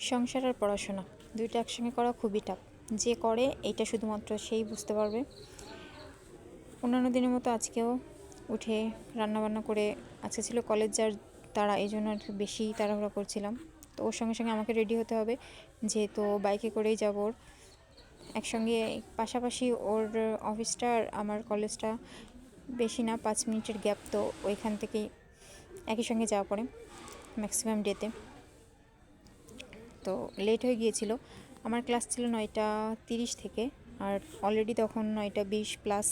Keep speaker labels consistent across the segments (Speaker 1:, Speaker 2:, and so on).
Speaker 1: সংসার আর পড়াশোনা দুইটা একসঙ্গে করা খুবই টাফ। যে করে এইটা শুধুমাত্র সেই বুঝতে পারবে। অন্যান্য দিনের মতো আজকেও উঠে রান্নাবান্না করে, আজকে ছিল কলেজ যার তারা, এই জন্য আর বেশি তাড়াহুড়া করছিলাম। তো ওর সঙ্গে সঙ্গে আমাকে রেডি হতে হবে, যেহেতু বাইকে করেই যাব। ওর একসঙ্গে পাশাপাশি ওর অফিসটা আর আমার কলেজটা বেশি না, 5 মিনিটের গ্যাপ। তো ওইখান থেকেই একই সঙ্গে যাওয়া পড়ে ম্যাক্সিমাম ডেতে। তো লেট হয়ে গিয়েছিল। আমার ক্লাস ছিল 9টা 30 থেকে, আর অলরেডি তখন 9টা 20 প্লাস।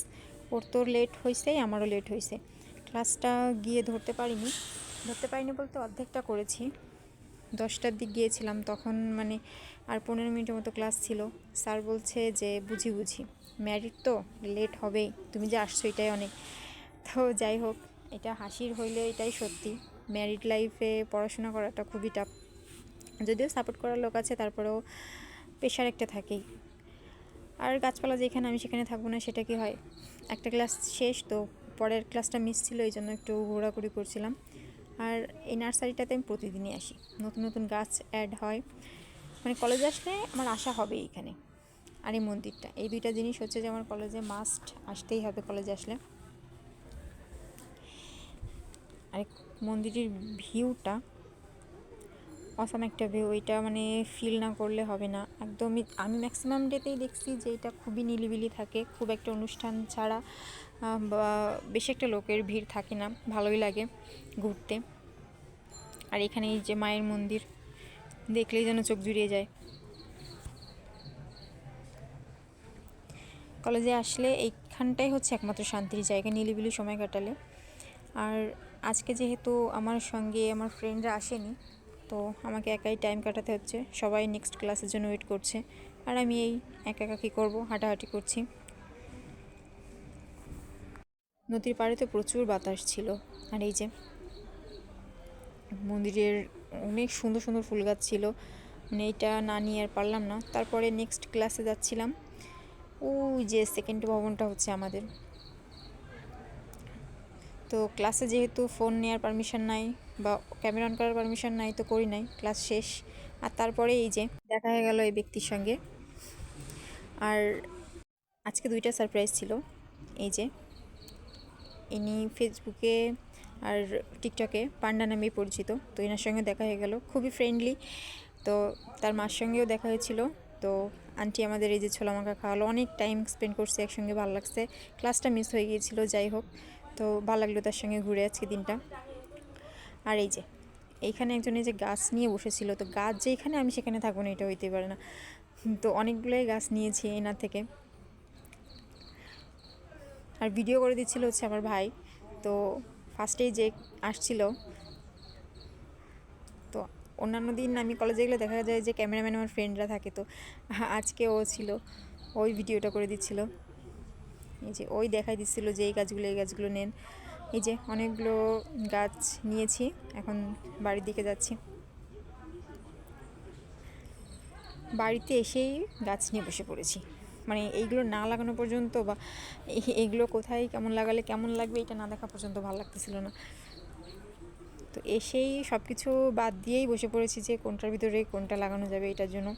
Speaker 1: ওর তো লেট হয়েছেই, আমারও লেট হয়েছে। ক্লাসটা গিয়ে ধরতে পারিনি বলতে অর্ধেকটা করেছি। 10টার দিক গিয়েছিলাম তখন, মানে আর 15 মিনিটের মতো ক্লাস ছিল। স্যার বলছে যে বুঝি ম্যারিড তো লেট হবেই, তুমি যে আসছো এটাই অনেক। তো যাই হোক, এটা হাসির হইলে এটাই সত্যি। ম্যারিড লাইফে পড়াশোনা করাটা খুবই টাফ। যদিও সাপোর্ট করার লোক আছে, তারপরেও প্রেশার একটা থাকেই। আর গাছপালা যেখানে, আমি সেখানে থাকবো না সেটা কি হয়। একটা ক্লাস শেষ, তো পরের ক্লাসটা মিস ছিল, এই জন্য একটু ঘোরাঘুরি করছিলাম। আর এই নার্সারিটাতে আমি প্রতিদিনই আসি, নতুন নতুন গাছ অ্যাড হয়। মানে কলেজে আসলে আমার আসা হবে এইখানে। আর এই মন্দিরটা, এই দুইটা জিনিস হচ্ছে যে আমার কলেজে মাস্ট আসতেই হবে কলেজে আসলে। আর মন্দিরের ভিউটা অসাম একটা ভিউ, এটা মানে ফিল না করলে হবে না একদমই। আমি ম্যাক্সিমাম ডেতেই দেখছি যে এটা খুবই নিলিবিলি থাকে, খুব একটা অনুষ্ঠান ছাড়া বা বেশি একটা লোকের ভিড় থাকে না, ভালোই লাগে ঘুরতে। আর এখানে এই যে মায়ের মন্দির, দেখলেই যেন চোখ জুড়িয়ে যায়। কলেজে আসলে এইখানটাই হচ্ছে একমাত্র শান্তির জায়গা, নিলিবিলি সময় কাটালে। আর আজকে যেহেতু আমার সঙ্গে আমার ফ্রেন্ডরা আসেনি, তো আমাকে একাই টাইম কাটাতে হচ্ছে। সবাই নেক্সট ক্লাসের জন্য ওয়েট করছে, আর আমি এই একা একা কী করবো, হাঁটাহাঁটি করছি। নদীর পাড়ে তো প্রচুর বাতাস ছিল। আর এই যে মন্দিরের অনেক সুন্দর সুন্দর ফুল গাছ ছিল, মানে এইটা না নিয়ে আর পারলাম না। তারপরে নেক্সট ক্লাসে যাচ্ছিলাম। ওই যে সেকেন্ড ভবনটা হচ্ছে আমাদের। তো ক্লাসে যেহেতু ফোন নেওয়ার পারমিশন নাই বা ক্যামেরা অন করার পারমিশন নাই, তো করি নাই, ক্লাস শেষ। আর তারপরে এই যে দেখা হয়ে গেল এই ব্যক্তির সঙ্গে। আর আজকে দুইটা সারপ্রাইজ ছিল। এই যে ইনি ফেসবুকে আর টিকটকে পান্ডা নামেই পরিচিত, তো এনার সঙ্গে দেখা হয়ে গেল, খুবই ফ্রেন্ডলি। তো তার মার সঙ্গেও দেখা হয়েছিল। তো আন্টি আমাদের এই যে ছোলা মাখা খাওয়ালো, অনেক টাইম স্পেন্ড করছে একসঙ্গে, ভালো লাগছে। ক্লাসটা মিস হয়ে গিয়েছিল, যাই হোক, তো ভালো লাগলো তার সঙ্গে ঘুরে আজকে দিনটা। আর এই যে এইখানে একজন এই যে গাছ নিয়ে বসেছিল, তো গাছ যেখানে আমি সেখানে থাকবো না, এটা হইতেই পারে না। তো অনেকগুলোই গাছ নিয়েছি এনার থেকে। আর ভিডিও করে দিচ্ছিল হচ্ছে আমার ভাই। তো ফার্স্টেই যে আসছিল, তো অন্যান্য দিন আমি কলেজে গেলে দেখা যায় যে ক্যামেরাম্যান আমার ফ্রেন্ডরা থাকে, তো আজকে ও ছিল, ওই ভিডিওটা করে দিচ্ছিল। এই যে ওই দেখাই দিচ্ছিল যে এই গাছগুলো নেন। এই যে অনেকগুলো গাছ নিয়েছি, এখন বাড়ির দিকে যাচ্ছি। বাড়িতে এসেই গাছ নিয়ে বসে পড়েছি, মানে এইগুলো না লাগানো পর্যন্ত, বা এইগুলো কোথায় কেমন লাগালে কেমন লাগবে এটা না দেখা পর্যন্ত ভালো লাগতেছিল না। তো এসেই সব কিছু বাদ দিয়েই বসে পড়েছি যে কোনটার ভিতরে কোনটা লাগানো যাবে এটার জন্য।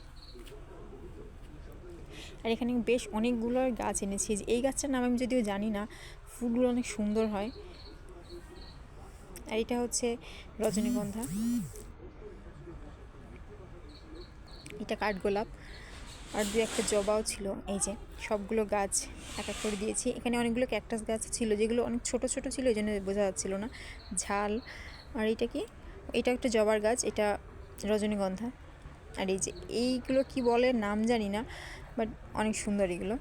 Speaker 1: আর এখানে বেশ অনেকগুলো গাছ এনেছি। এই গাছটার নাম আমি যদিও জানি না, ফুলগুলো অনেক সুন্দর হয়। আর এটা হচ্ছে রজনীগন্ধা, এটা কাঠগোলাপ, আর দু একটা জবাও ছিল। এই যে সবগুলো গাছ এক এক করে দিয়েছি। এখানে অনেকগুলো ক্যাকটাস গাছ ছিল যেগুলো অনেক ছোট ছোট ছিল, এই জন্য বোঝা যাচ্ছিল না ঝাল। আর এটা কি, এটা একটা জবার গাছ, এটা রজনীগন্ধা। আর এই যে এইগুলো কি বলে নাম জানি না, বাট অনেক সুন্দর এগুলো।